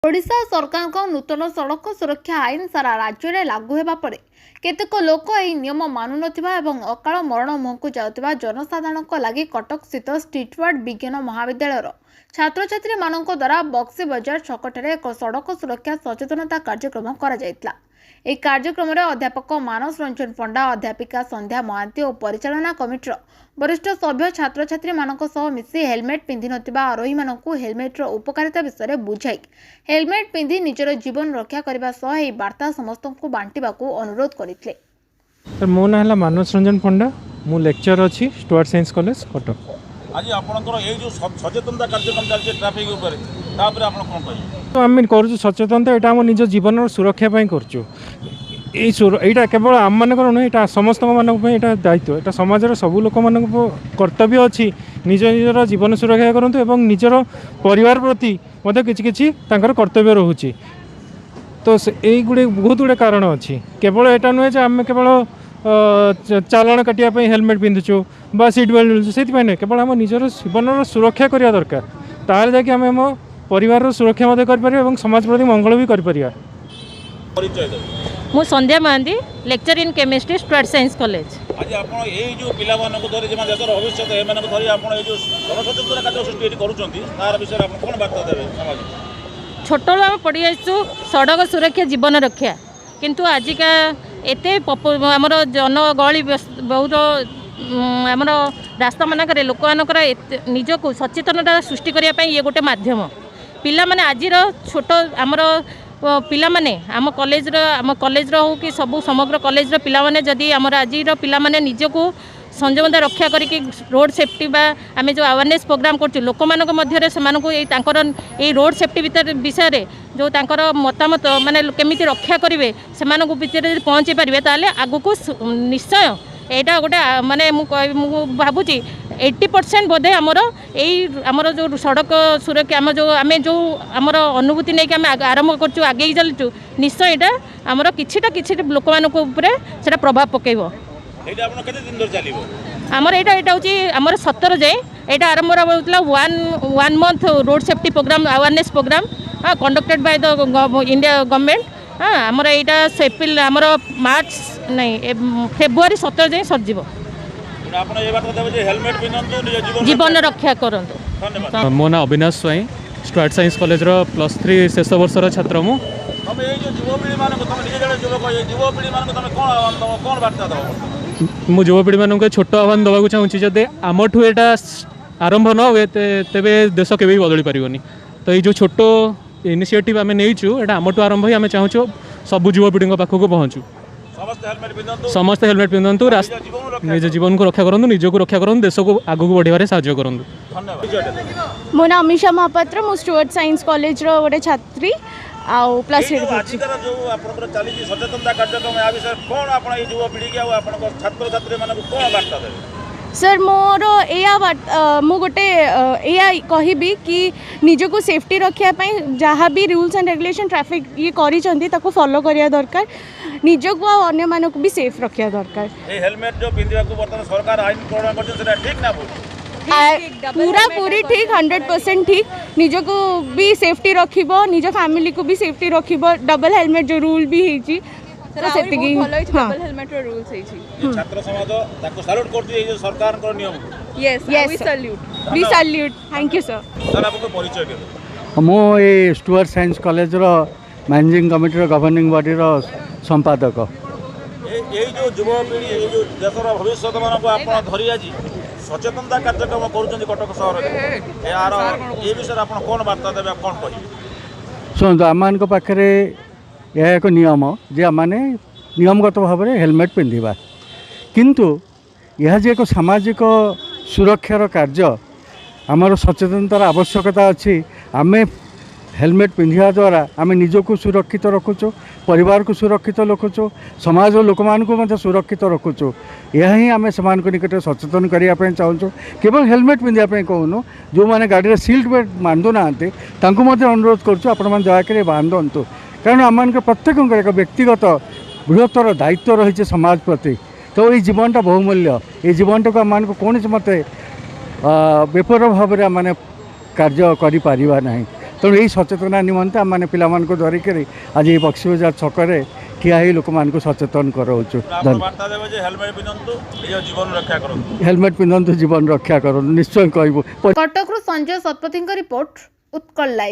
ओडिशा सरकार नूतन सड़क सुरक्षा आईन सारा राज्य में लागू होगा पर केतेक लोक यह नियम मानु नथिबा एवं अकाल मरण मुहकु जाउतिबा जनसाधारण लगी कटक स्थित स्ट्रीटवार्ड विज्ञान महाविद्यालय छात्र छात्री मानक द्वारा बक्सी बजार छकटे एक सड़क सुरक्षा सचेतनता कार्यक्रम करा। ଏହି କାର୍ଯ୍ୟକ୍ରମରେ ଅଧ୍ୟାପକ ମାନସ ରଞ୍ଜନ ପଣ୍ଡା, ଅଧ୍ୟାପିକା ସନ୍ଧ୍ୟା ମହାନ୍ତି ଓ ପରିଚାଳନା କମିଟିର ବରିଷ୍ଠ ସଭ୍ୟ ଛାତ୍ରଛାତ୍ରୀମାନଙ୍କ ସହ ମିଶି ହେଲମେଟ୍ ପିନ୍ଧି ନଥିବା ଆରୋହୀମାନଙ୍କୁ ହେଲମେଟ୍ର ଉପକାରିତା ବିଷୟରେ ବୁଝାଇ ହେଲମେଟ୍ ପିନ୍ଧି ନିଜର ଜୀବନ ରକ୍ଷା କରିବା ସହ ଏହି ବାର୍ତ୍ତା ସମସ୍ତଙ୍କୁ ବାଣ୍ଟିବାକୁ ଅନୁରୋଧ କରିଥିଲେ। ମୋ ନାଁ ହେଲା ମାନସ ରଞ୍ଜନ ପଣ୍ଡା, ମୁଁ ଲେକ୍ଚର ଅଛି ଷ୍ଟୁଆର୍ଟ ସାଇନ୍ସ କଲେଜ କଟକ। आज आपनकर ए जो सचेतनता कार्यक्रम चलছে ट्रैफिक ऊपर तापर आपण कोन कहि तो आम करूँ सचेतनता यहाँ आम निज जीवन सुरक्षा करूँ। यहाँ केवल आम मान नुहे यहाँ समस्त मानी दायित्व, यहाँ समाजर सब लोक मान कर्तव्य अच्छी निज निजर जीवन सुरक्षा करूँ और निजर परिवार प्रति किसी कर्तव्य रोचे। तो यही गुड़े बहुत गुड़े कारण अच्छी, केवल यहाँ नुहे आम केवल चालाण काटापी हेलमेट पिंधुचु बा सीट बेल्ट से नहीं, केवल आम निजर जीवन सुरक्षा करवा दरकार, ताहले जाकि आम आम परिवार सुरक्षा कर समाज प्रति मंगल भी कर। मु Sandhya Mahanty, lecture in chemistry Stewart science college. आज आपण ए जो पिला मानको धरि जे देशर भविष्य ए मानको धरि आपण ए जो जनसचेतना कार्य सृष्टि करूछंती तार विषय आपण कोन बार्ता देबे समाज? छोटो आम पढ़ी आसु सड़क सुरक्षा जीवन रक्षा, किंतु आजिका एते आमर जनगहली बहुत आमर रास्ता मानक लोक मानकर निजक सचेतनता सृष्टि करने ये गोटे माध्यम। पिला माने आजिर छोट आमर पिला माने आम कॉलेज हो कि सब समग्र कॉलेज पिला माने जदि आमर आजिर पिला माने निजको संयमता रक्षा करिक रोड सेफ्टी बा आमे जो अवेयरनेस प्रोग्राम करछु लोक मानक मध्य से रोड सेफ्टी विषय जो तांकर मतामत माने केमिति रक्षा करिवे सेमानकु भितर पहुँची पारिबे ताले आगुको निश्चय एटा गोटे माने मु भाबुची 80% बोधे आमर जो सड़क सुरक्षा आम जो आमर अनुभूति नहीं कि आरंभ करछु आगे चलछु निश्चय एटा आमर किछि लोक मानक ऊपर सेटा प्रभाव पकेइबो। एटा आपण केते दिन धरि चलिबो? आमर एटा होची आमर 17 जाए एटा आरंभ होतला one month road safety program awareness program conducted by the India government. हाँ आमर एटा एप्रिल आमर मार्च नहीं फेब्रुआरी 17 जाए सरजिबो। आपण ए बात देबे जे हेलमेट पिनंतु जीवन रक्षा करंतु। धन्यवाद। मो ना अविनाश स्वाई, स्टुअर्ट साइंस कॉलेज रो +3 शेष वर्षर छात्र मु। हम ए जो युवपीढ़ी मानको तमे निजे जळे युवक ए युवपीढ़ी मानको तमे कोन बार्ता दबो? मु युवपीढ़ी मानक छोट आह्वान देवाक चाहूँगी, जदि आमठू यहाँ आरंभ न हुए तेबे देश केबे बदली पारिबनी। तो ये जो छोट इनिशिएटिव आम नहींचु यहाँ आमठू आरंभ ही आम चाहूँ सब युवपीढ़ी पाखक पहुँचू। समस्त हेलमेट पिंधु, निज जीवन को रक्षा करूँ, निजक रक्षा करूँ, देश को आगू बढ़ारे साहाय्य करूँ। मो ना अमीषा महापात्र, मु स्टुअर्ट साइंस कॉलेज रो गोटे छात्री आउ प्लस सचेतनता कार्यक्रम या विषय कोन आपण ए युवपीढ़ी के आपण छात्र छात्री मानको कोन बार्ता देबे? सर मोर या मु गोटे या कहबी कि निजको सेफ्टी रखापी जहाँ भी रूल्स एंड रेगुलेशन ट्रैफिक ये करी फॉलो करिया दरकार, निजको अन्य मानक भी सेफ रखा दरकार। ए हेलमेट जो पिंधिया को वर्तमान सरकार आईन प्रणयन करछन सेटा ठीक ना बोल? पूरा पूरी ठीक 100% ठीक, निजको भी सेफ्टी रखिबो, निज फैमिली को भी सेफ्टी रखिबो। डबल हेलमेट जो रूल भी हेची डबल हेलमेट रो रूल्स हेची। छात्र समाज ताको सैल्यूट करती ए जो सरकार को नियम। Yes we salute thank you sir. Sir आपको परिचय के? मो ए स्टुअर्ट साइंस कॉलेज रो मैनेजिंग कमिटी रो गवर्निंग बॉडी रो संपादक। ए जो युवपीढ़ी ए जो देशर भविष्य मानको आपण धरि आजी सचेतनता कार्यक्रम करूछन कटक शहर रे यार ए विषय आपण कोन बार्ता देबे कोन कहि? सुन आम पाखे यह एक नियम जे आने नियमगत भाव में हेलमेट पिंधा, किंतु यह जे एक सामाजिक सुरक्षार कार्य आमर सचेतनतार आवश्यकता अच्छी। आम हेलमेट पिंधा द्वारा आम निजको सुरक्षित रखुचु, परिवार को सुरक्षित रखुचु, समाज लोक मानक सुरक्षित रखुचु। यह ही आम से निकट सचेतन करने चाहूँ। केवल हेलमेट पिंधापी कहूनु, जो मैंने गाड़ी सीट बेल्ट बांधु ना अनुरोध करुँ दयाक बांधतु, कारण आम प्रत्येक एक व्यक्तिगत बृहत्तर दायित्व रही समाज प्रति। तो ये जीवनटा बहुमूल्य, ये जीवनटा को आम कौन मत बेपर भाव में आम कार्य करें ना। तेणु यही सचेतना निमंते आम मैंने पिलामानको धरिकरी आज ये बक्सी बजार छकरे ठिया ही लोक मान सचेतन कराऊँ। ଆପଣ ବାର୍ତ୍ତା ଦେବେ ଯେ ହେଲମେଟ୍ ପିନ୍ଧନ୍ତୁ ନିଜ ଜୀବନ ରକ୍ଷା କରନ୍ତୁ। हेलमेट पिंधतु जीवन रक्षा करूँ निश्चय कहबू। କଟକରୁ ସଞ୍ଜୟ ଶତପଥୀଙ୍କ ରିପୋର୍ଟ ଉତ୍କଳ ଲାଇଭ୍।